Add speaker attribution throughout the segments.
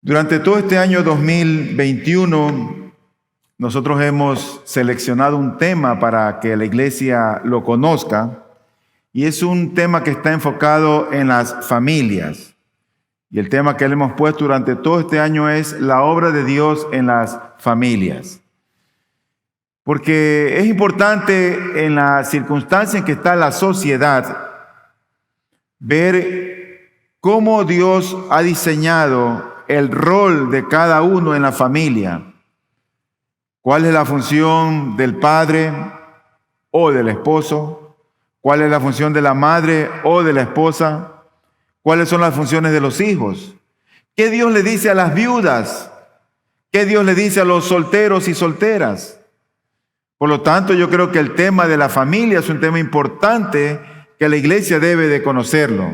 Speaker 1: Durante todo este año 2021, nosotros hemos seleccionado un tema para que la iglesia lo conozca, y es un tema que está enfocado en las familias. Y el tema que le hemos puesto durante todo este año es la obra de Dios en las familias. Porque es importante en la circunstancia en que está la sociedad ver cómo Dios ha diseñado el rol de cada uno en la familia. ¿Cuál es la función del padre o del esposo? ¿Cuál es la función de la madre o de la esposa? ¿Cuáles son las funciones de los hijos? ¿Qué Dios le dice a las viudas? ¿Qué Dios le dice a los solteros y solteras? Por lo tanto, yo creo que el tema de la familia es un tema importante que la iglesia debe de conocerlo.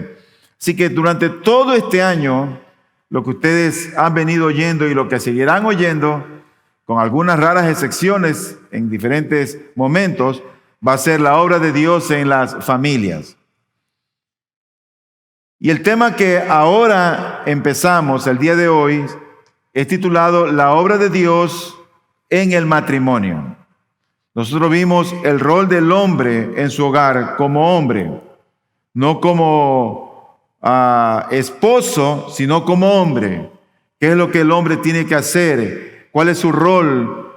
Speaker 1: Así que durante todo este año, lo que ustedes han venido oyendo y lo que seguirán oyendo, con algunas raras excepciones en diferentes momentos, va a ser la obra de Dios en las familias. Y el tema que ahora empezamos el día de hoy es titulado La obra de Dios en el matrimonio. Nosotros vimos el rol del hombre en su hogar como hombre, no como esposo, sino como hombre. ¿Qué es lo que el hombre tiene que hacer? ¿Cuál es su rol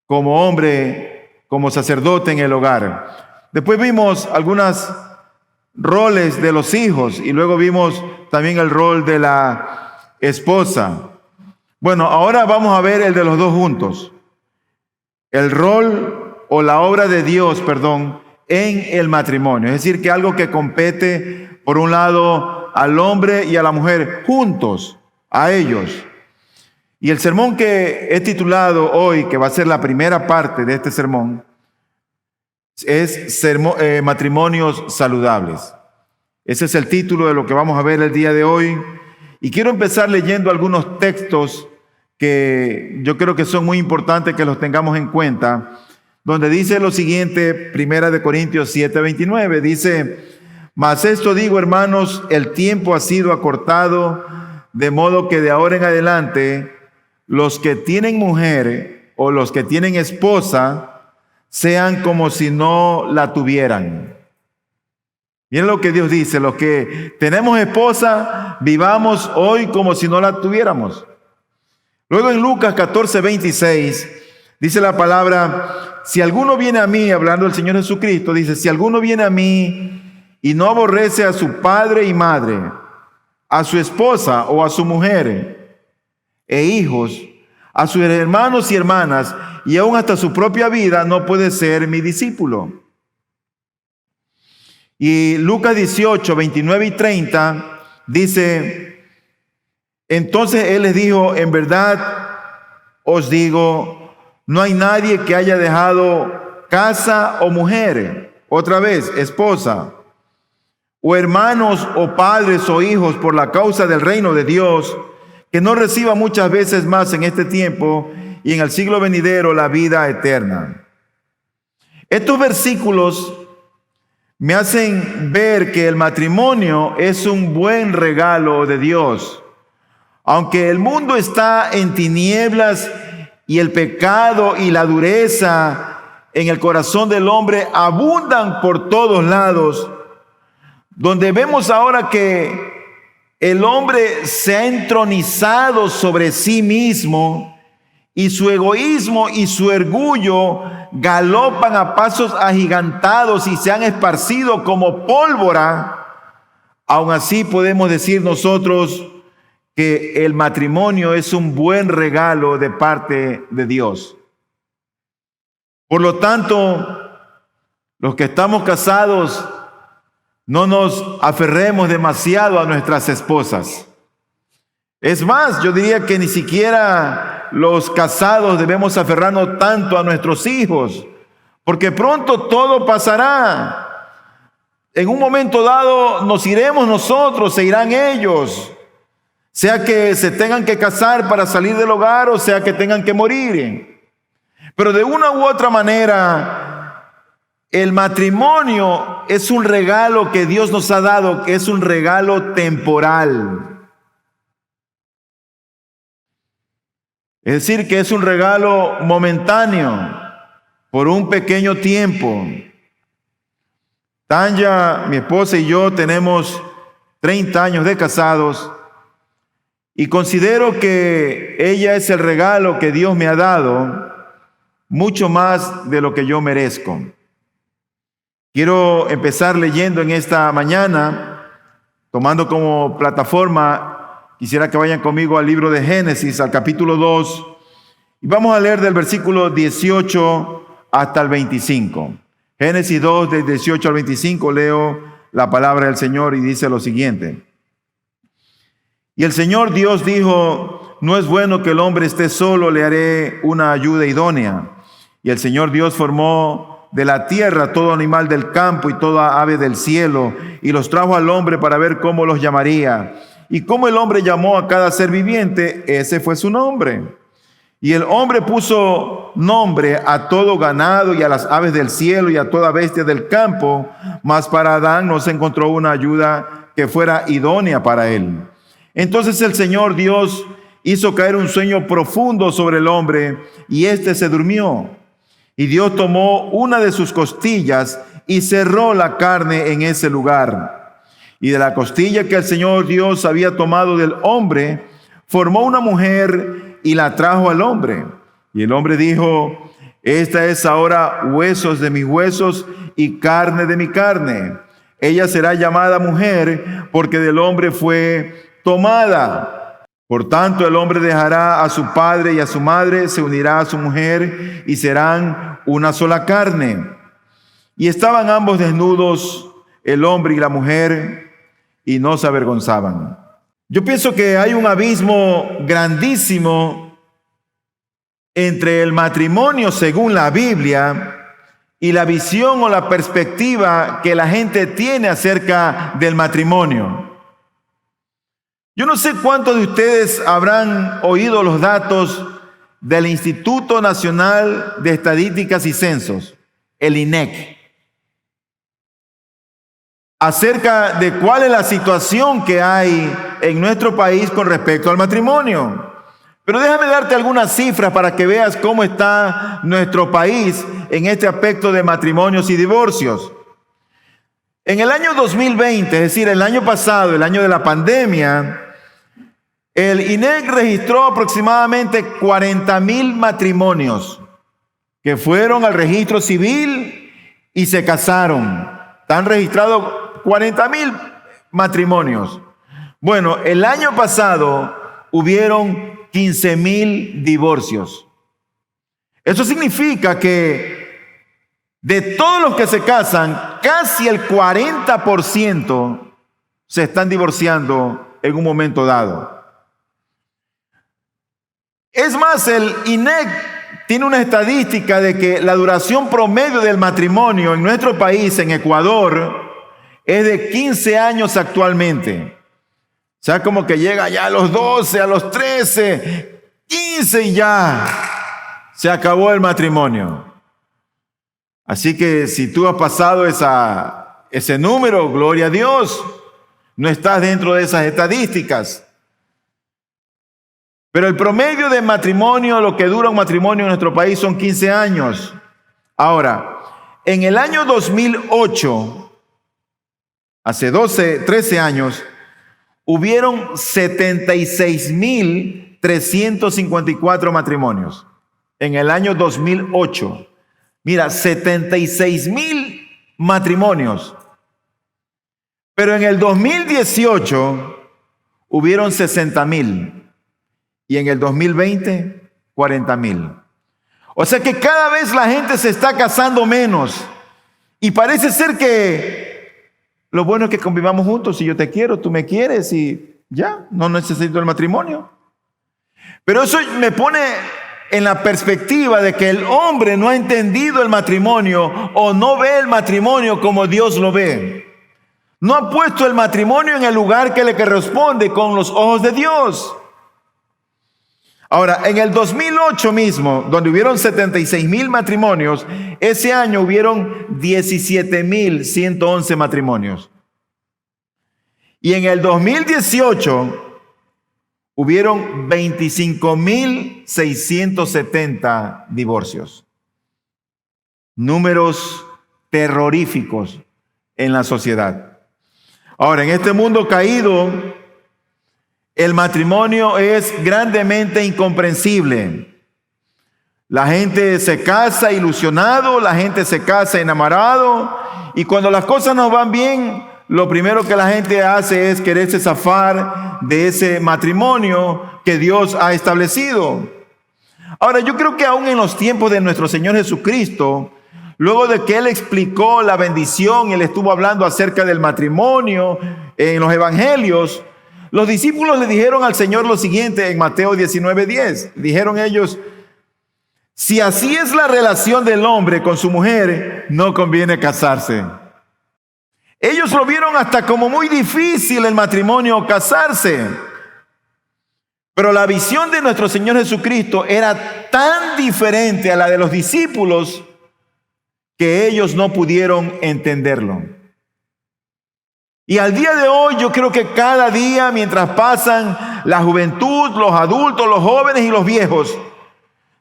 Speaker 1: como hombre, como sacerdote en el hogar? Después vimos algunos roles de los hijos y luego vimos también el rol de la esposa. Bueno, ahora vamos a ver el de los dos juntos. El rol o la obra de Dios, en el matrimonio. Es decir, que algo que compete por un lado al hombre y a la mujer juntos, a ellos. Y el sermón que he titulado hoy, que va a ser la primera parte de este sermón, es matrimonios saludables. Ese es el título de lo que vamos a ver el día de hoy. Y quiero empezar leyendo algunos textos que yo creo que son muy importantes que los tengamos en cuenta, donde dice lo siguiente, Primera de Corintios 7:29, dice: mas esto digo, hermanos, el tiempo ha sido acortado, de modo que de ahora en adelante los que tienen mujer o los que tienen esposa sean como si no la tuvieran. Miren lo que Dios dice: los que tenemos esposa, vivamos hoy como si no la tuviéramos. Luego en Lucas 14:26 dice la palabra: si alguno viene a mí, hablando del Señor Jesucristo, dice: si alguno viene a mí y no aborrece a su padre y madre, a su esposa o a su mujer e hijos, a sus hermanos y hermanas, y aún hasta su propia vida, no puede ser mi discípulo. Y Lucas 18:29 y 30 dice: entonces él les dijo, en verdad os digo, no hay nadie que haya dejado casa o mujer, otra vez, esposa, o hermanos o padres o hijos por la causa del reino de Dios, que no reciba muchas veces más en este tiempo y en el siglo venidero la vida eterna. Estos versículos me hacen ver que el matrimonio es un buen regalo de Dios. Aunque el mundo está en tinieblas y el pecado y la dureza en el corazón del hombre abundan por todos lados, donde vemos ahora que el hombre se ha entronizado sobre sí mismo y su egoísmo y su orgullo galopan a pasos agigantados y se han esparcido como pólvora, aún así podemos decir nosotros que el matrimonio es un buen regalo de parte de Dios. Por lo tanto, los que estamos casados, no nos aferremos demasiado a nuestras esposas. Es más, yo diría que ni siquiera los casados debemos aferrarnos tanto a nuestros hijos, porque pronto todo pasará. En un momento dado nos iremos nosotros, se irán ellos. Sea que se tengan que casar para salir del hogar o sea que tengan que morir. Pero de una u otra manera, el matrimonio es un regalo que Dios nos ha dado, que es un regalo temporal. Es decir, que es un regalo momentáneo, por un pequeño tiempo. Tanya, mi esposa y yo tenemos 30 años de casados y considero que ella es el regalo que Dios me ha dado, mucho más de lo que yo merezco. Quiero empezar leyendo en esta mañana, tomando como plataforma, quisiera que vayan conmigo al libro de Génesis, al capítulo 2, y vamos a leer del versículo 18 hasta el 25. Génesis 2, del 18 al 25, leo la palabra del Señor y dice lo siguiente. Y el Señor Dios dijo, no es bueno que el hombre esté solo, le haré una ayuda idónea. Y el Señor Dios formó de la tierra todo animal del campo y toda ave del cielo, y los trajo al hombre para ver cómo los llamaría. Y como el hombre llamó a cada ser viviente, ese fue su nombre. Y el hombre puso nombre a todo ganado y a las aves del cielo y a toda bestia del campo, mas para Adán no se encontró una ayuda que fuera idónea para él. Entonces el Señor Dios hizo caer un sueño profundo sobre el hombre y éste se durmió. Y Dios tomó una de sus costillas y cerró la carne en ese lugar. Y de la costilla que el Señor Dios había tomado del hombre, formó una mujer y la trajo al hombre. Y el hombre dijo, esta es ahora huesos de mis huesos y carne de mi carne. Ella será llamada mujer porque del hombre fue tomada. Por tanto, el hombre dejará a su padre y a su madre, se unirá a su mujer y serán una sola carne. Y estaban ambos desnudos, el hombre y la mujer, y no se avergonzaban. Yo pienso que hay un abismo grandísimo entre el matrimonio según la Biblia y la visión o la perspectiva que la gente tiene acerca del matrimonio. Yo no sé cuántos de ustedes habrán oído los datos del Instituto Nacional de Estadísticas y Censos, el INEC, acerca de cuál es la situación que hay en nuestro país con respecto al matrimonio. Pero déjame darte algunas cifras para que veas cómo está nuestro país en este aspecto de matrimonios y divorcios. En el año 2020, es decir, el año pasado, el año de la pandemia, el INEC registró aproximadamente 40,000 matrimonios que fueron al registro civil y se casaron. Están registrados 40,000 matrimonios. Bueno, el año pasado hubieron 15,000 divorcios. Eso significa que de todos los que se casan, casi el 40% se están divorciando en un momento dado. Es más, el INEC tiene una estadística de que la duración promedio del matrimonio en nuestro país, en Ecuador, es de 15 años actualmente. O sea, como que llega ya a los 12, a los 13, 15 y ya se acabó el matrimonio. Así que si tú has pasado ese número, gloria a Dios, no estás dentro de esas estadísticas. Pero el promedio de matrimonio, lo que dura un matrimonio en nuestro país son 15 años. Ahora, en el año 2008, hace 13 años, hubieron 76,354 matrimonios. En el año 2008. Mira, 76,000 matrimonios. Pero en el 2018 hubieron 60,000. Y en el 2020, 40,000. O sea que cada vez la gente se está casando menos. Y parece ser que lo bueno es que convivamos juntos. Si yo te quiero, tú me quieres y ya, no necesito el matrimonio. Pero eso me pone en la perspectiva de que el hombre no ha entendido el matrimonio o no ve el matrimonio como Dios lo ve. No ha puesto el matrimonio en el lugar que le corresponde con los ojos de Dios. Ahora, en el 2008 mismo, donde hubieron 76,000 matrimonios, ese año hubieron 17,111 matrimonios. Y en el 2018 hubieron 25.670 divorcios. Números terroríficos en la sociedad. Ahora, en este mundo caído, el matrimonio es grandemente incomprensible. La gente se casa ilusionado, la gente se casa enamorado, y cuando las cosas no van bien, lo primero que la gente hace es quererse zafar de ese matrimonio que Dios ha establecido. Ahora, yo creo que aún en los tiempos de nuestro Señor Jesucristo, luego de que Él explicó la bendición, Él estuvo hablando acerca del matrimonio en los evangelios, los discípulos le dijeron al Señor lo siguiente en Mateo 19:10. Dijeron ellos: si así es la relación del hombre con su mujer, no conviene casarse. Ellos lo vieron hasta como muy difícil el matrimonio o casarse. Pero la visión de nuestro Señor Jesucristo era tan diferente a la de los discípulos que ellos no pudieron entenderlo. Y al día de hoy yo creo que cada día, mientras pasan la juventud, los adultos, los jóvenes y los viejos,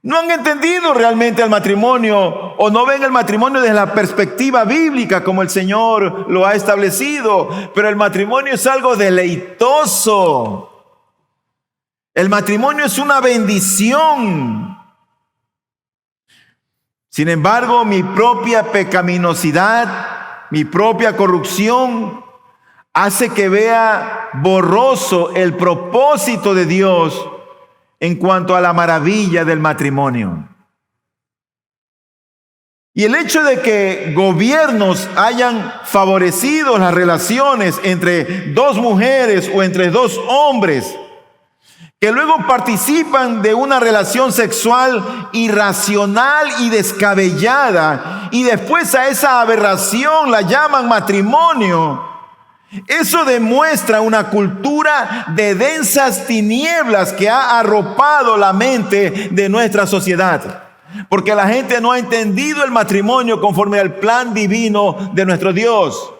Speaker 1: no han entendido realmente el matrimonio o no ven el matrimonio desde la perspectiva bíblica como el Señor lo ha establecido. Pero el matrimonio es algo deleitoso. El matrimonio es una bendición. Sin embargo, mi propia pecaminosidad, mi propia corrupción, hace que vea borroso el propósito de Dios en cuanto a la maravilla del matrimonio. Y el hecho de que gobiernos hayan favorecido las relaciones entre dos mujeres o entre dos hombres, que luego participan de una relación sexual irracional y descabellada, y después a esa aberración la llaman matrimonio, eso demuestra una cultura de densas tinieblas que ha arropado la mente de nuestra sociedad. Porque la gente no ha entendido el matrimonio conforme al plan divino de nuestro Dios.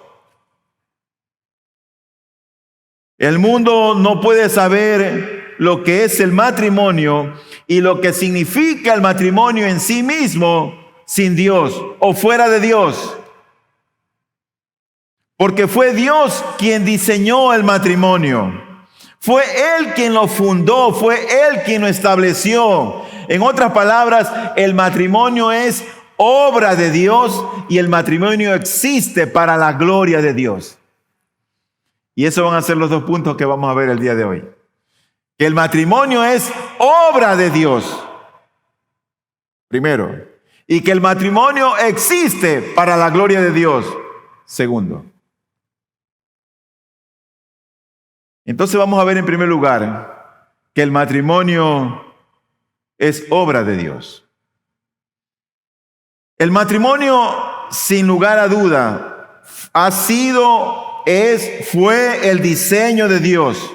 Speaker 1: El mundo no puede saber lo que es el matrimonio y lo que significa el matrimonio en sí mismo sin Dios o fuera de Dios. Porque fue Dios quien diseñó el matrimonio. Fue Él quien lo fundó, fue Él quien lo estableció. En otras palabras, el matrimonio es obra de Dios y el matrimonio existe para la gloria de Dios. Y esos van a ser los dos puntos que vamos a ver el día de hoy. Que el matrimonio es obra de Dios, primero. Y que el matrimonio existe para la gloria de Dios, segundo. Entonces vamos a ver en primer lugar que el matrimonio es obra de Dios. El matrimonio, sin lugar a duda, ha sido, fue el diseño de Dios.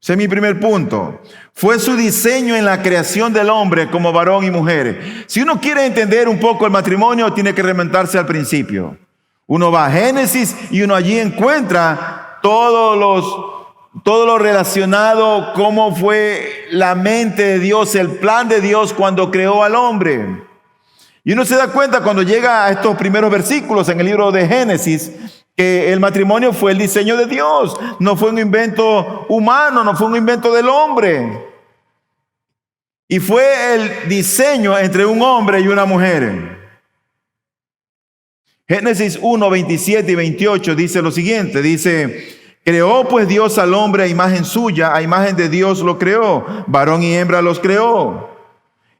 Speaker 1: Ese es mi primer punto. Fue su diseño en la creación del hombre como varón y mujer. Si uno quiere entender un poco el matrimonio, tiene que remontarse al principio. Uno va a Génesis y uno allí encuentra todo lo relacionado, cómo fue la mente de Dios, el plan de Dios cuando creó al hombre. Y uno se da cuenta cuando llega a estos primeros versículos en el libro de Génesis, que el matrimonio fue el diseño de Dios, no fue un invento humano, no fue un invento del hombre. Y fue el diseño entre un hombre y una mujer. Génesis 1, 27 y 28 dice lo siguiente, dice: creó pues Dios al hombre a imagen suya, a imagen de Dios lo creó, varón y hembra los creó.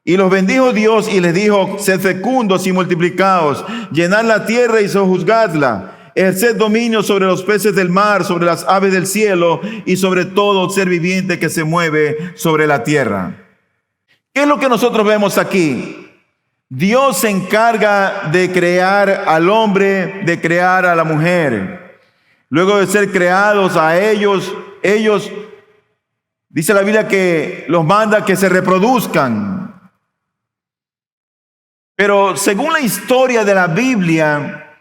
Speaker 1: Y los bendijo Dios y les dijo: sed fecundos y multiplicaos, llenad la tierra y sojuzgadla, ejerced dominio sobre los peces del mar, sobre las aves del cielo y sobre todo ser viviente que se mueve sobre la tierra. ¿Qué es lo que nosotros vemos aquí? Dios se encarga de crear al hombre, de crear a la mujer. Luego de ser creados a ellos, dice la Biblia que los manda que se reproduzcan. Pero según la historia de la Biblia,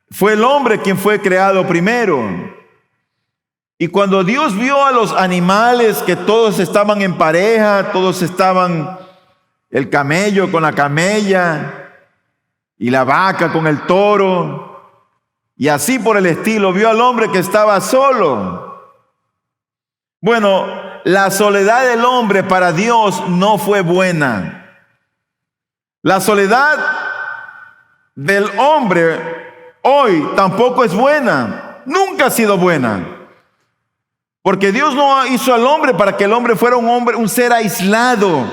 Speaker 1: fue el hombre quien fue creado primero. Y cuando Dios vio a los animales que todos estaban en pareja, todos estaban el camello con la camella y la vaca con el toro, y así por el estilo, vio al hombre que estaba solo. Bueno, la soledad del hombre para Dios no fue buena. La soledad del hombre hoy tampoco es buena. Nunca ha sido buena. Porque Dios no hizo al hombre para que el hombre fuera un ser aislado.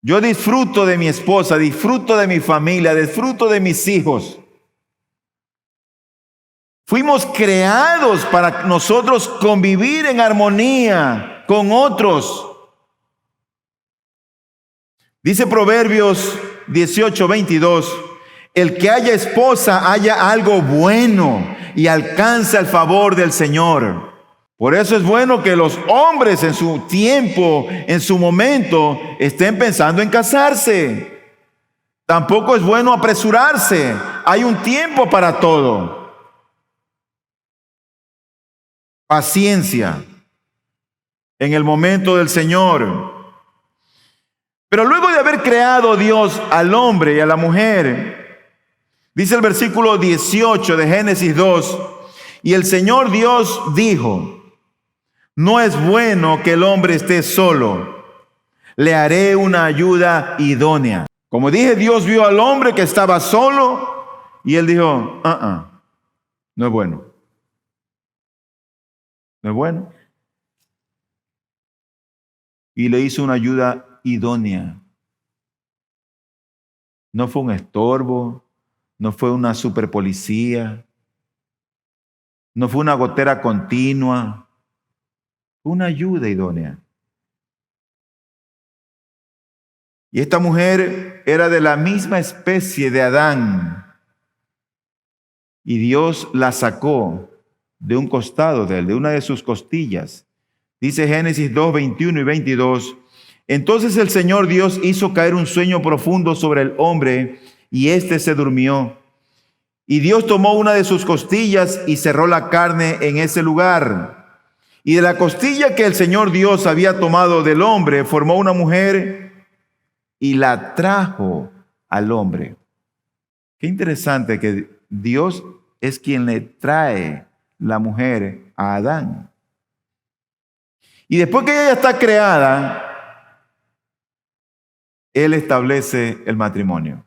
Speaker 1: Yo disfruto de mi esposa, disfruto de mi familia, disfruto de mis hijos. Fuimos creados para nosotros convivir en armonía con otros. Dice Proverbios 18:22, el que haya esposa haya algo bueno y alcanza el favor del Señor. Por eso es bueno que los hombres en su tiempo, en su momento, estén pensando en casarse. Tampoco es bueno apresurarse. Hay un tiempo para todo. Paciencia en el momento del Señor. Pero luego de haber creado Dios al hombre y a la mujer, dice el versículo 18 de Génesis 2, y el Señor Dios dijo, no es bueno que el hombre esté solo, le haré una ayuda idónea. Como dije, Dios vio al hombre que estaba solo y él dijo, no es bueno. No es bueno. Y le hizo una ayuda idónea. No fue un estorbo, no fue una superpolicía, no fue una gotera continua, fue una ayuda idónea. Y esta mujer era de la misma especie de Adán. Y Dios la sacó de un costado de él, de una de sus costillas. Dice Génesis 2, 21 y 22. Entonces el Señor Dios hizo caer un sueño profundo sobre el hombre y éste se durmió. Y Dios tomó una de sus costillas y cerró la carne en ese lugar. Y de la costilla que el Señor Dios había tomado del hombre, formó una mujer y la trajo al hombre. Qué interesante que Dios es quien le trae la mujer a Adán. Y después que ella ya está creada, Él establece el matrimonio.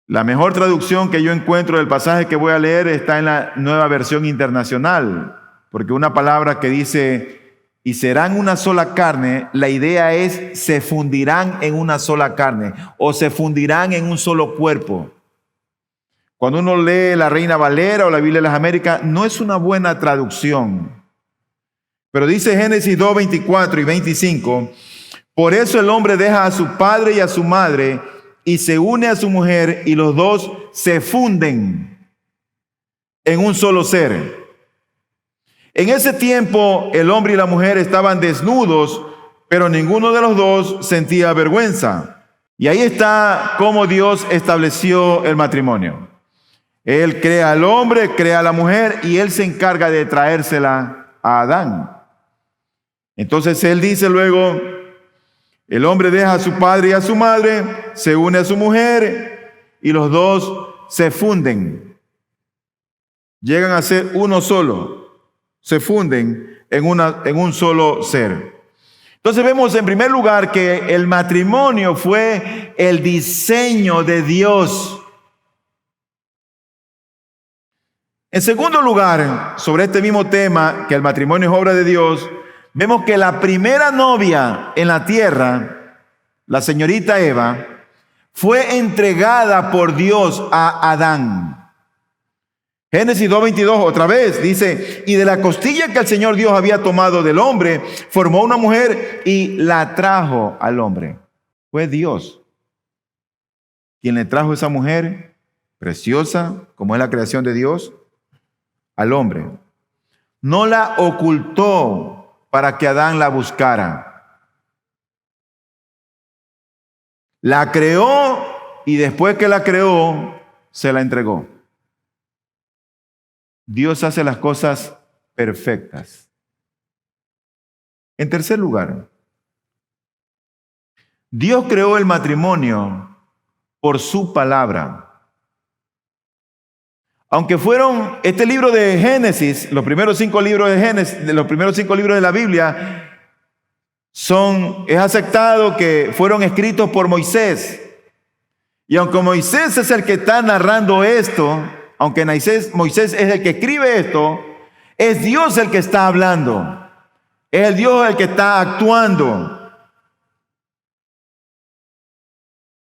Speaker 1: La mejor traducción que yo encuentro del pasaje que voy a leer está en la Nueva Versión Internacional, porque una palabra que dice, y serán una sola carne, la idea es se fundirán en una sola carne o se fundirán en un solo cuerpo. Cuando uno lee la Reina Valera o la Biblia de las Américas, no es una buena traducción. Pero dice Génesis 2, 24 y 25, por eso el hombre deja a su padre y a su madre y se une a su mujer y los dos se funden en un solo ser. En ese tiempo el hombre y la mujer estaban desnudos, pero ninguno de los dos sentía vergüenza. Y ahí está cómo Dios estableció el matrimonio. Él crea al hombre, crea a la mujer y él se encarga de traérsela a Adán. Entonces él dice luego, el hombre deja a su padre y a su madre, se une a su mujer y los dos se funden. Llegan a ser uno solo. Se funden en un solo ser. Entonces vemos en primer lugar que el matrimonio fue el diseño de Dios. En segundo lugar, sobre este mismo tema, que el matrimonio es obra de Dios, vemos que la primera novia en la tierra, la señorita Eva, fue entregada por Dios a Adán. Génesis 2:22 otra vez dice, y de la costilla que el Señor Dios había tomado del hombre, formó una mujer y la trajo al hombre. Fue Dios quien le trajo esa mujer preciosa, como es la creación de Dios, al hombre. No la ocultó para que Adán la buscara. La creó y después que la creó, se la entregó. Dios hace las cosas perfectas. En tercer lugar, Dios creó el matrimonio por su palabra. Aunque fueron este libro de Génesis, los primeros 5 libros de Génesis, los primeros 5 libros de la Biblia, es aceptado que fueron escritos por Moisés. Y aunque Moisés es el que está narrando esto, aunque Moisés es el que escribe esto, es Dios el que está hablando. Es el Dios el que está actuando.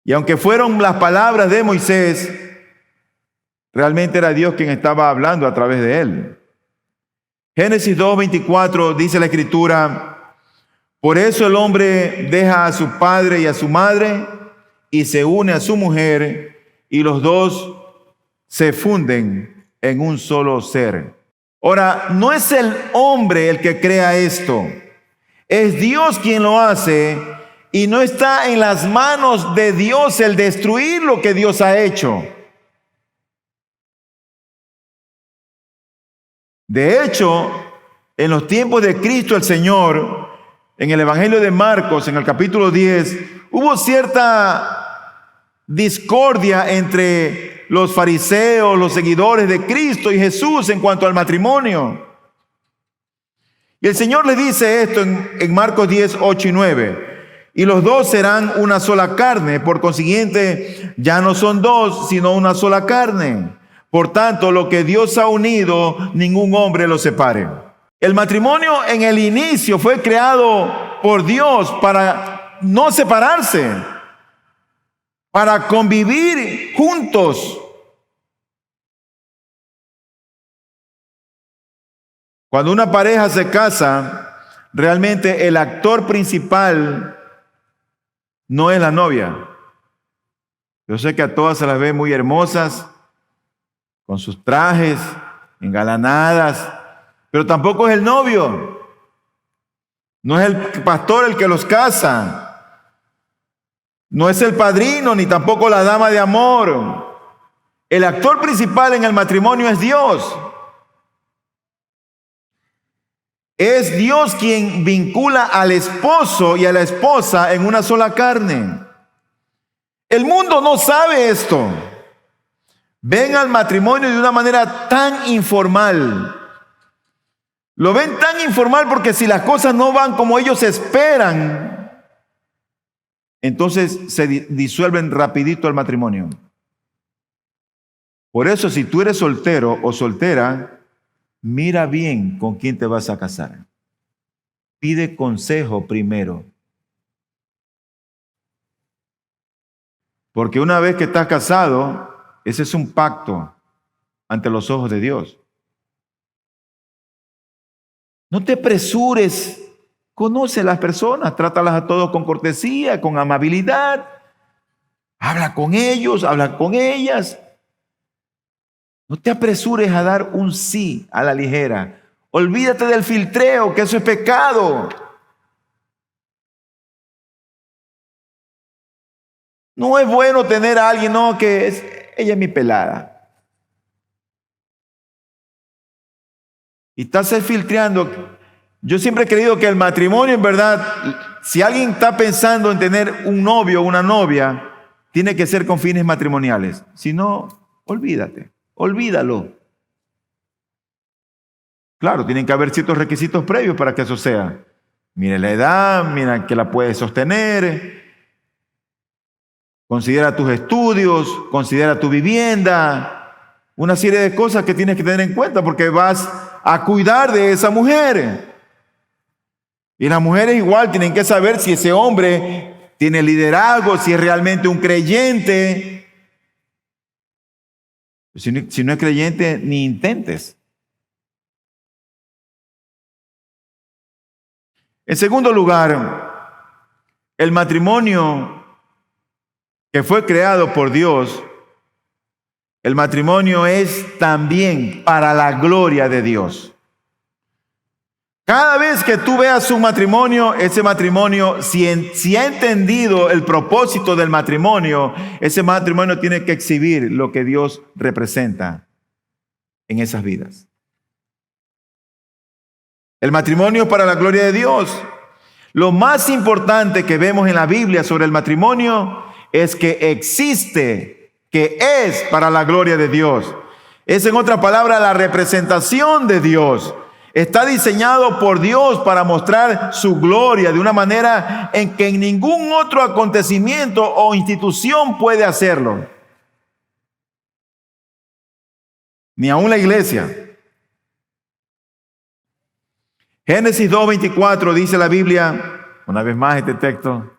Speaker 1: Y aunque fueron las palabras de Moisés, realmente era Dios quien estaba hablando a través de él. Génesis 2:24 dice la Escritura: por eso el hombre deja a su padre y a su madre y se une a su mujer, y los dos se funden en un solo ser. Ahora, no es el hombre el que crea esto, es Dios quien lo hace, y no está en las manos de Dios el destruir lo que Dios ha hecho. De hecho, en los tiempos de Cristo el Señor, en el Evangelio de Marcos, en el capítulo 10, hubo cierta discordia entre los fariseos, los seguidores de Cristo y Jesús en cuanto al matrimonio. Y el Señor le dice esto en Marcos 10, 8 y 9. Y los dos serán una sola carne, por consiguiente ya no son dos, sino una sola carne. Por tanto, lo que Dios ha unido, ningún hombre lo separe. El matrimonio en el inicio fue creado por Dios para no separarse, para convivir juntos. Cuando una pareja se casa, realmente el actor principal no es la novia. Yo sé que a todas se las ve muy hermosas, con sus trajes, engalanadas, pero tampoco es el novio. No es el pastor el que los casa. No es el padrino, ni tampoco la dama de amor. El actor principal en el matrimonio es Dios. Es Dios quien vincula al esposo y a la esposa en una sola carne. El mundo no sabe esto. Ven al matrimonio de una manera tan informal. Lo ven tan informal porque si las cosas no van como ellos esperan, entonces se disuelven rapidito el matrimonio. Por eso, si tú eres soltero o soltera, mira bien con quién te vas a casar. Pide consejo primero. Porque una vez que estás casado, ese es un pacto ante los ojos de Dios. No te apresures. Conoce a las personas, trátalas a todos con cortesía, con amabilidad. Habla con ellos, habla con ellas. No te apresures a dar un sí a la ligera. Olvídate del filtreo, que eso es pecado. No es bueno tener a alguien, no, ella es mi pelada. Y estás filtreando. Yo siempre he creído que el matrimonio, en verdad, si alguien está pensando en tener un novio o una novia, tiene que ser con fines matrimoniales. Si no, olvídate, olvídalo. Claro, tienen que haber ciertos requisitos previos para que eso sea. Mira la edad, mira que la puedes sostener. Considera tus estudios, considera tu vivienda. Una serie de cosas que tienes que tener en cuenta porque vas a cuidar de esa mujer. Y las mujeres igual tienen que saber si ese hombre tiene liderazgo, si es realmente un creyente. Si no es creyente, ni intentes. En segundo lugar, el matrimonio que fue creado por Dios, el matrimonio es también para la gloria de Dios. Cada vez que tú veas un matrimonio, ese matrimonio, si ha entendido el propósito del matrimonio, ese matrimonio tiene que exhibir lo que Dios representa en esas vidas. El matrimonio es para la gloria de Dios. Lo más importante que vemos en la Biblia sobre el matrimonio es que existe, que es para la gloria de Dios. Es, en otra palabra, la representación de Dios. Está diseñado por Dios para mostrar su gloria de una manera en que ningún otro acontecimiento o institución puede hacerlo. Ni aún la iglesia. Génesis 2:24 dice la Biblia, una vez más este texto: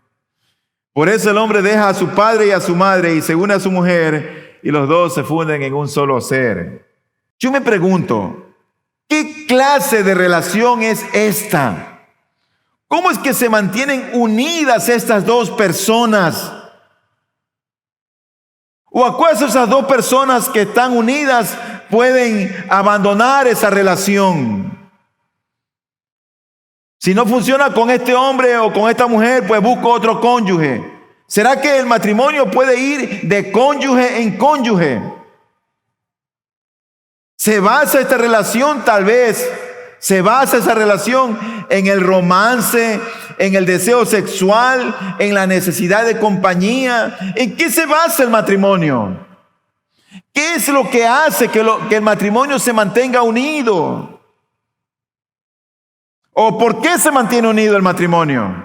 Speaker 1: por eso el hombre deja a su padre y a su madre y se une a su mujer, y los dos se funden en un solo ser. Yo me pregunto, ¿qué clase de relación es esta? ¿Cómo es que se mantienen unidas estas dos personas? ¿O acaso esas dos personas que están unidas pueden abandonar esa relación? Si no funciona con este hombre o con esta mujer, pues busco otro cónyuge. ¿Será que el matrimonio puede ir de cónyuge en cónyuge? ¿Se basa esta relación? Tal vez se basa esa relación en el romance, en el deseo sexual, en la necesidad de compañía. ¿En qué se basa el matrimonio? ¿Qué es lo que hace que el matrimonio se mantenga unido? ¿O por qué se mantiene unido el matrimonio?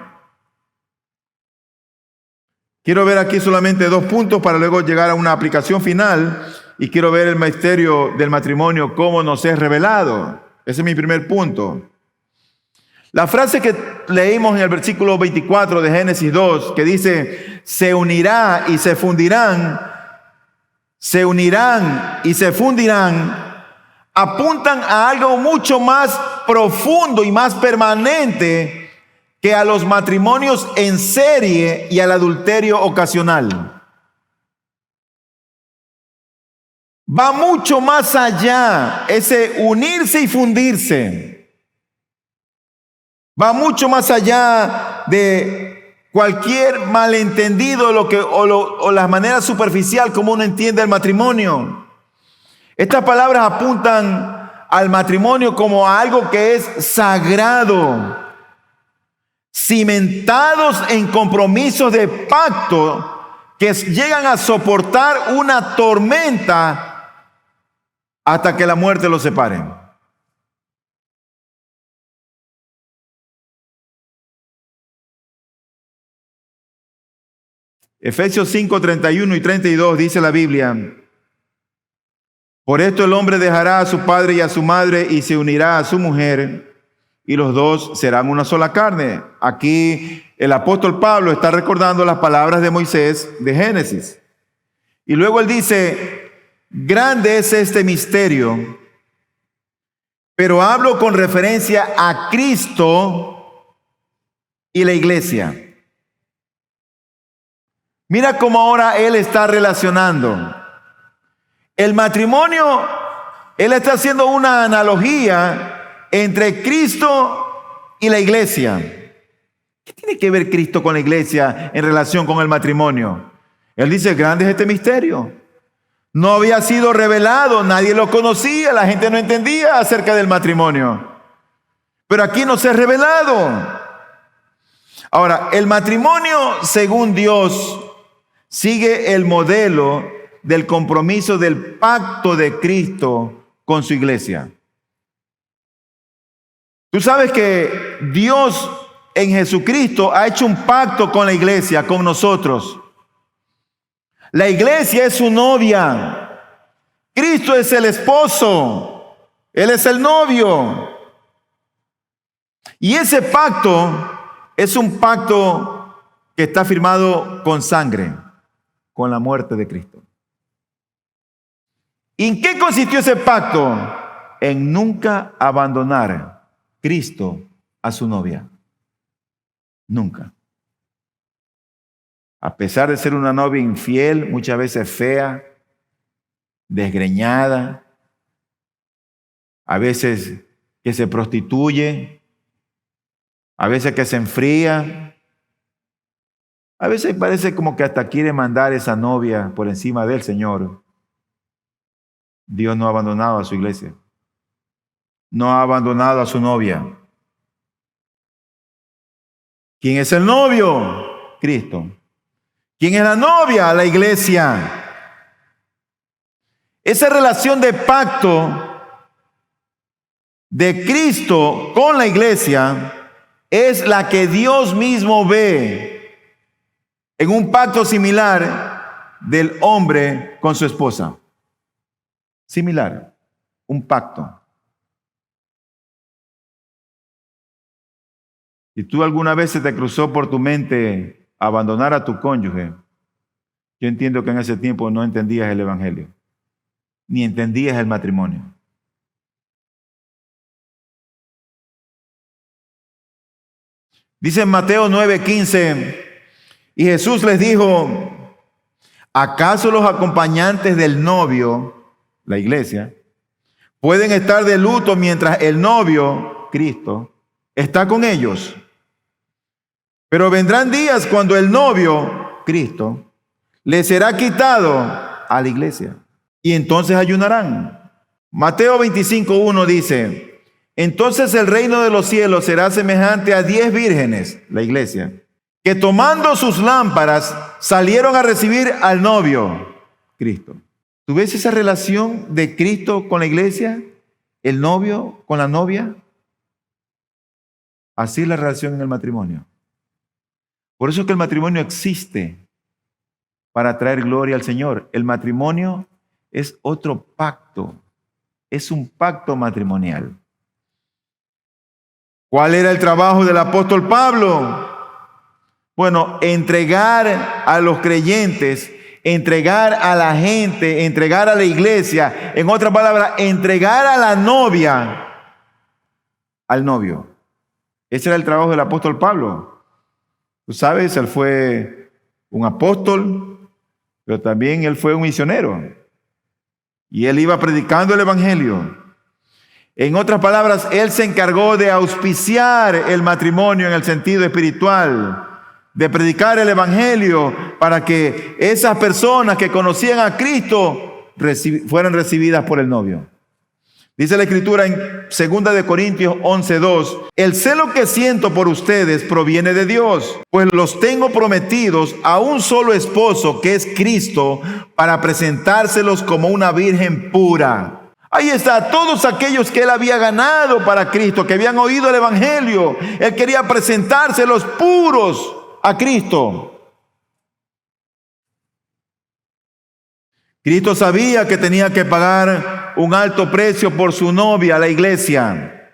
Speaker 1: Quiero ver aquí solamente 2 puntos para luego llegar a una aplicación final, y quiero ver el misterio del matrimonio, cómo nos es revelado. Ese es mi primer punto. La frase que leímos en el versículo 24 de Génesis 2, que dice, se unirá y se fundirán, se unirán y se fundirán, apuntan a algo mucho más profundo y más permanente que a los matrimonios en serie y al adulterio ocasional. Va mucho más allá ese unirse y fundirse. Va mucho más allá de cualquier malentendido o la manera superficial como uno entiende el matrimonio. Estas palabras apuntan al matrimonio como a algo que es sagrado, cimentados en compromisos de pacto que llegan a soportar una tormenta hasta que la muerte los separe. Efesios 5, 31 y 32 dice la Biblia: por esto el hombre dejará a su padre y a su madre y se unirá a su mujer, y los dos serán una sola carne. Aquí el apóstol Pablo está recordando las palabras de Moisés de Génesis. Y luego él dice, grande es este misterio, pero hablo con referencia a Cristo y la iglesia. Mira cómo ahora él está relacionando el matrimonio. Él está haciendo una analogía entre Cristo y la iglesia. ¿Qué tiene que ver Cristo con la iglesia en relación con el matrimonio? Él dice, grande es este misterio. No había sido revelado, nadie lo conocía, la gente no entendía acerca del matrimonio. Pero aquí nos es revelado. Ahora, el matrimonio, según Dios, sigue el modelo del compromiso del pacto de Cristo con su iglesia. Tú sabes que Dios en Jesucristo ha hecho un pacto con la iglesia, con nosotros. La iglesia es su novia. Cristo es el esposo. Él es el novio. Y ese pacto es un pacto que está firmado con sangre, con la muerte de Cristo. ¿Y en qué consistió ese pacto? En nunca abandonar Cristo a su novia. Nunca. A pesar de ser una novia infiel, muchas veces fea, desgreñada, a veces que se prostituye, a veces que se enfría, a veces parece como que hasta quiere mandar esa novia por encima del Señor. Dios no ha abandonado a su iglesia. No ha abandonado a su novia. ¿Quién es el novio? Cristo. ¿Quién es la novia? La iglesia. Esa relación de pacto de Cristo con la iglesia es la que Dios mismo ve en un pacto similar del hombre con su esposa. Similar, un pacto. Si tú alguna vez se te cruzó por tu mente abandonar a tu cónyuge, yo entiendo que en ese tiempo no entendías el evangelio, ni entendías el matrimonio. Dice en Mateo 9:15, y Jesús les dijo, ¿acaso los acompañantes del novio, la iglesia, pueden estar de luto mientras el novio, Cristo, está con ellos? Pero vendrán días cuando el novio, Cristo, les será quitado a la iglesia y entonces ayunarán. Mateo 25:1 dice, entonces el reino de los cielos será semejante a 10 vírgenes, la iglesia, que tomando sus lámparas salieron a recibir al novio, Cristo. ¿Tú ves esa relación de Cristo con la iglesia? ¿El novio con la novia? Así es la relación en el matrimonio. Por eso es que el matrimonio existe, para traer gloria al Señor. El matrimonio es otro pacto, es un pacto matrimonial. ¿Cuál era el trabajo del apóstol Pablo? Bueno, entregar a los creyentes, entregar a la gente, entregar a la iglesia, en otras palabras, entregar a la novia al novio. Ese era el trabajo del apóstol Pablo. Tú sabes, él fue un apóstol, pero también él fue un misionero. Y él iba predicando el evangelio. En otras palabras, él se encargó de auspiciar el matrimonio en el sentido espiritual, de predicar el evangelio para que esas personas que conocían a Cristo fueran recibidas por el novio. Dice la Escritura en 2 Corintios 11:2, el celo que siento por ustedes proviene de Dios, pues los tengo prometidos a un solo esposo, que es Cristo, para presentárselos como una virgen pura. Ahí está, todos aquellos que él había ganado para Cristo, que habían oído el evangelio, él quería presentárselos puros a Cristo. Cristo sabía que tenía que pagar un alto precio por su novia, la iglesia,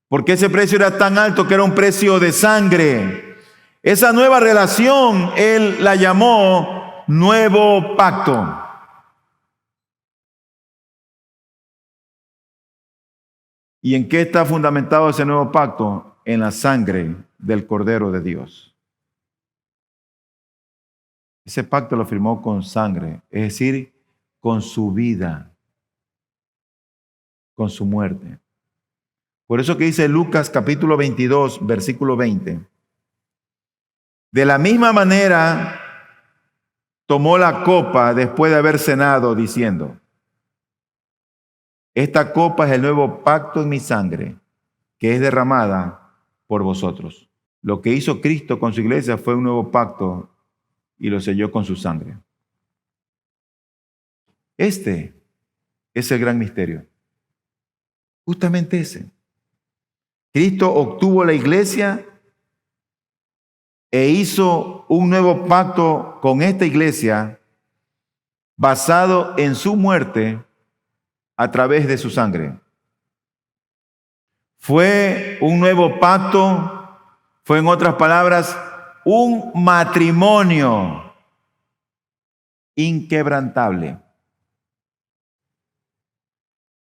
Speaker 1: porque ese precio era tan alto que era un precio de sangre. Esa nueva relación él la llamó nuevo pacto. ¿Y en qué está fundamentado ese nuevo pacto? En la sangre del Cordero de Dios. Ese pacto lo firmó con sangre, es decir, con su vida, con su muerte. Por eso que dice Lucas capítulo 22, versículo 20. De la misma manera tomó la copa después de haber cenado, diciendo, esta copa es el nuevo pacto en mi sangre, que es derramada por vosotros. Lo que hizo Cristo con su iglesia fue un nuevo pacto y lo selló con su sangre. Este es el gran misterio. Justamente ese. Cristo obtuvo la iglesia e hizo un nuevo pacto con esta iglesia basado en su muerte a través de su sangre. Fue un nuevo pacto, fue en otras palabras, un matrimonio inquebrantable.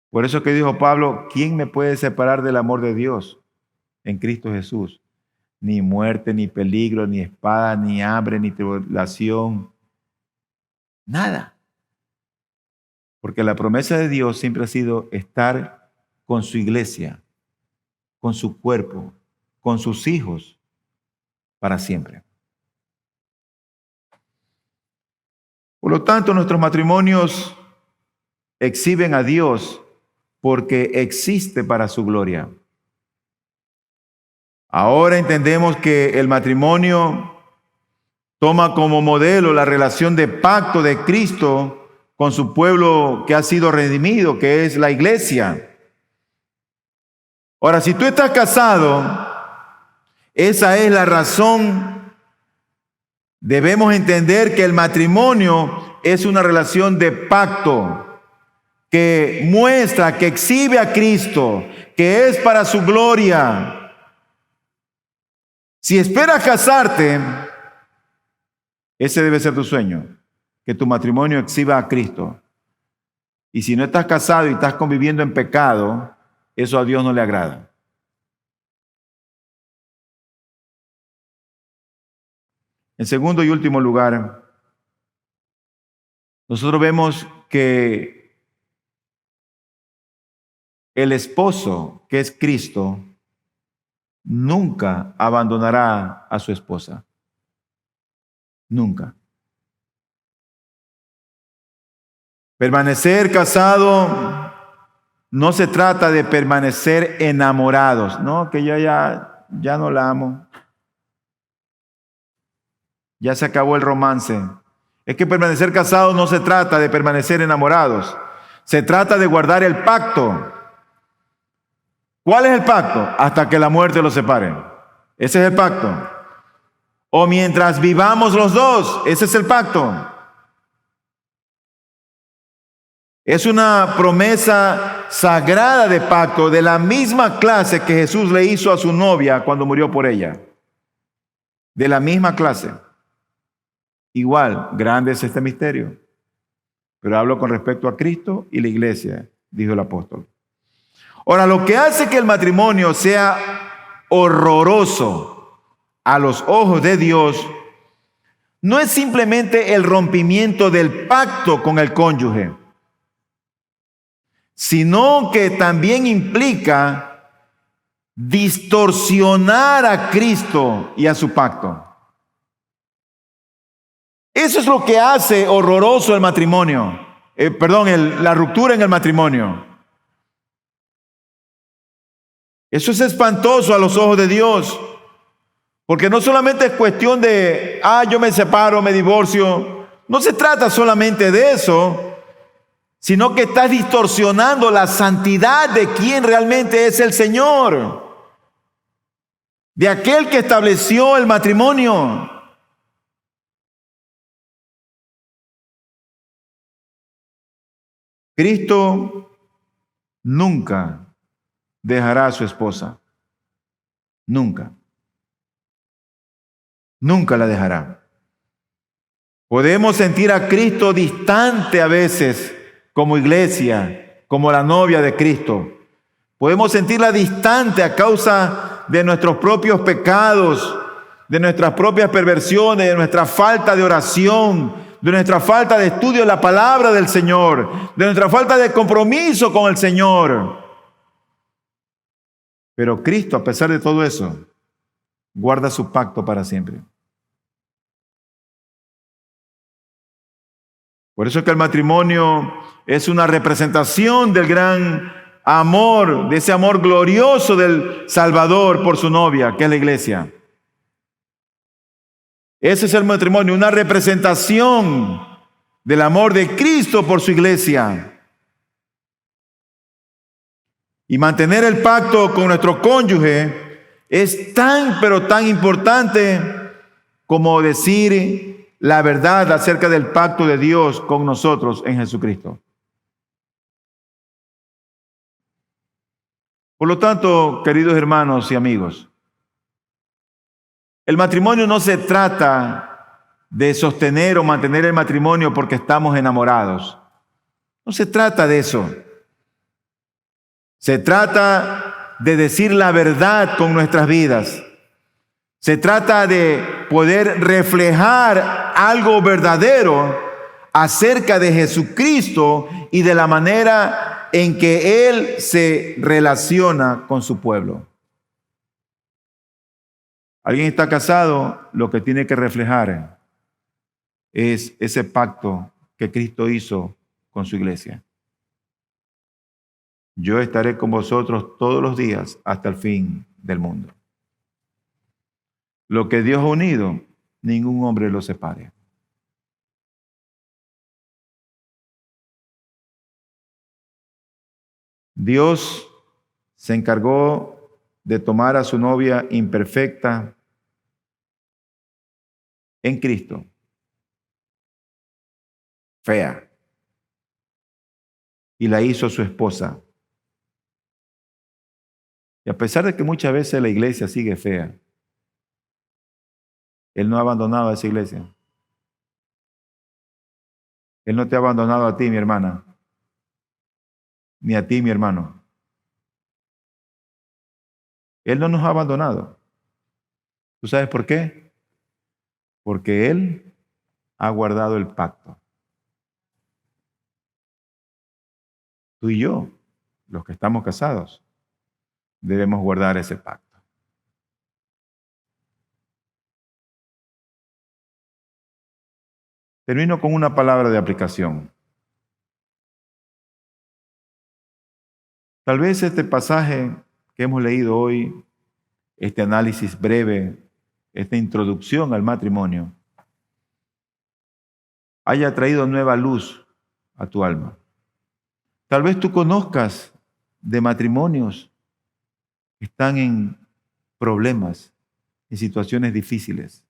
Speaker 1: Por eso que dijo Pablo, ¿quién me puede separar del amor de Dios en Cristo Jesús? Ni muerte, ni peligro, ni espada, ni hambre, ni tribulación. Nada. Porque la promesa de Dios siempre ha sido estar con su iglesia, con su cuerpo, con sus hijos, para siempre. Por lo tanto, nuestros matrimonios exhiben a Dios porque existe para su gloria. Ahora entendemos que el matrimonio toma como modelo la relación de pacto de Cristo con su pueblo que ha sido redimido, que es la iglesia. Ahora, si tú estás casado, esa es la razón. Debemos entender que el matrimonio es una relación de pacto que muestra, que exhibe a Cristo, que es para su gloria. Si esperas casarte, ese debe ser tu sueño, que tu matrimonio exhiba a Cristo. Y si no estás casado y estás conviviendo en pecado, eso a Dios no le agrada. En segundo y último lugar, nosotros vemos que el esposo, que es Cristo, nunca abandonará a su esposa. Nunca. Permanecer casado no se trata de permanecer enamorados, ¿no? Que yo ya no la amo. Ya se acabó el romance. Es que permanecer casado no se trata de permanecer enamorados. Se trata de guardar el pacto. ¿Cuál es el pacto? Hasta que la muerte los separe. Ese es el pacto. O mientras vivamos los dos. Ese es el pacto. Es una promesa sagrada de pacto de la misma clase que Jesús le hizo a su novia cuando murió por ella. De la misma clase. Igual, grande es este misterio. Pero hablo con respecto a Cristo y la iglesia, dijo el apóstol. Ahora, lo que hace que el matrimonio sea horroroso a los ojos de Dios no es simplemente el rompimiento del pacto con el cónyuge, sino que también implica distorsionar a Cristo y a su pacto. Eso es lo que hace horroroso el matrimonio, la ruptura en el matrimonio. Eso es espantoso a los ojos de Dios, porque no solamente es cuestión de, yo me separo, me divorcio. No se trata solamente de eso, sino que estás distorsionando la santidad de quien realmente es el Señor, de aquel que estableció el matrimonio. Cristo nunca dejará a su esposa. Nunca. Nunca la dejará. Podemos sentir a Cristo distante a veces como iglesia, como la novia de Cristo. Podemos sentirla distante a causa de nuestros propios pecados, de nuestras propias perversiones, de nuestra falta de oración, de nuestra falta de estudio de la palabra del Señor, de nuestra falta de compromiso con el Señor. Pero Cristo, a pesar de todo eso, guarda su pacto para siempre. Por eso es que el matrimonio es una representación del gran amor, de ese amor glorioso del Salvador por su novia, que es la iglesia. Ese es el matrimonio, una representación del amor de Cristo por su iglesia. Y mantener el pacto con nuestro cónyuge es tan, pero tan importante como decir la verdad acerca del pacto de Dios con nosotros en Jesucristo. Por lo tanto, queridos hermanos y amigos, el matrimonio no se trata de sostener o mantener el matrimonio porque estamos enamorados. No se trata de eso. Se trata de decir la verdad con nuestras vidas. Se trata de poder reflejar algo verdadero acerca de Jesucristo y de la manera en que Él se relaciona con su pueblo. Alguien está casado, lo que tiene que reflejar es ese pacto que Cristo hizo con su iglesia. Yo estaré con vosotros todos los días hasta el fin del mundo. Lo que Dios ha unido, ningún hombre lo separe. Dios se encargó de tomar a su novia imperfecta en Cristo, fea, y la hizo su esposa. Y a pesar de que muchas veces la iglesia sigue fea, Él no ha abandonado a esa iglesia. Él no te ha abandonado a ti, mi hermana, ni a ti, mi hermano. Él no nos ha abandonado. ¿Tú sabes por qué? Porque Él ha guardado el pacto. Tú y yo, los que estamos casados, debemos guardar ese pacto. Termino con una palabra de aplicación. Tal vez este pasaje que hemos leído hoy, este análisis breve, esta introducción al matrimonio, haya traído nueva luz a tu alma. Tal vez tú conozcas de matrimonios que están en problemas, en situaciones difíciles.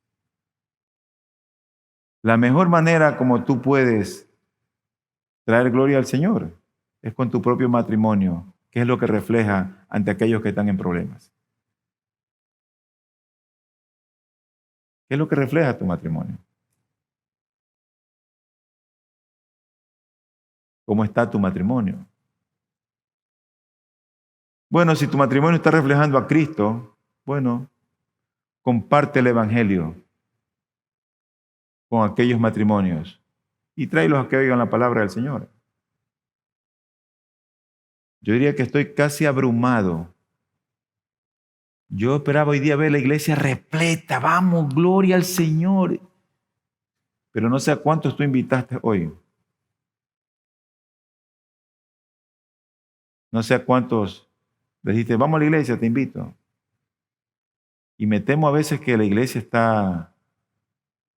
Speaker 1: La mejor manera como tú puedes traer gloria al Señor es con tu propio matrimonio, que es lo que refleja ante aquellos que están en problemas. ¿Qué es lo que refleja tu matrimonio? ¿Cómo está tu matrimonio? Bueno, si tu matrimonio está reflejando a Cristo, bueno, comparte el Evangelio con aquellos matrimonios y tráelos a que oigan la palabra del Señor. Yo diría que estoy casi abrumado. Yo esperaba hoy día ver la iglesia repleta, vamos, gloria al Señor. Pero no sé a cuántos tú invitaste hoy. No sé a cuántos les dijiste, vamos a la iglesia, te invito. Y me temo a veces que la iglesia está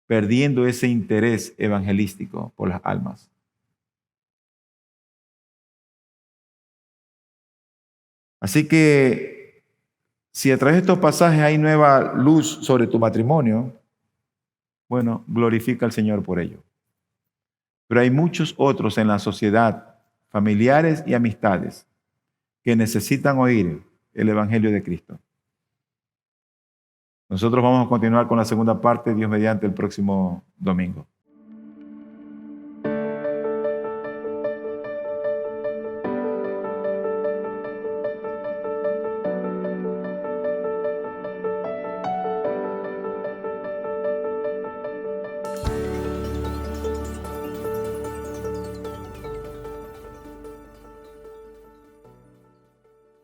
Speaker 1: perdiendo ese interés evangelístico por las almas. Así que si a través de estos pasajes hay nueva luz sobre tu matrimonio, bueno, glorifica al Señor por ello. Pero hay muchos otros en la sociedad, familiares y amistades, que necesitan oír el Evangelio de Cristo. Nosotros vamos a continuar con la segunda parte, Dios mediante, el próximo domingo.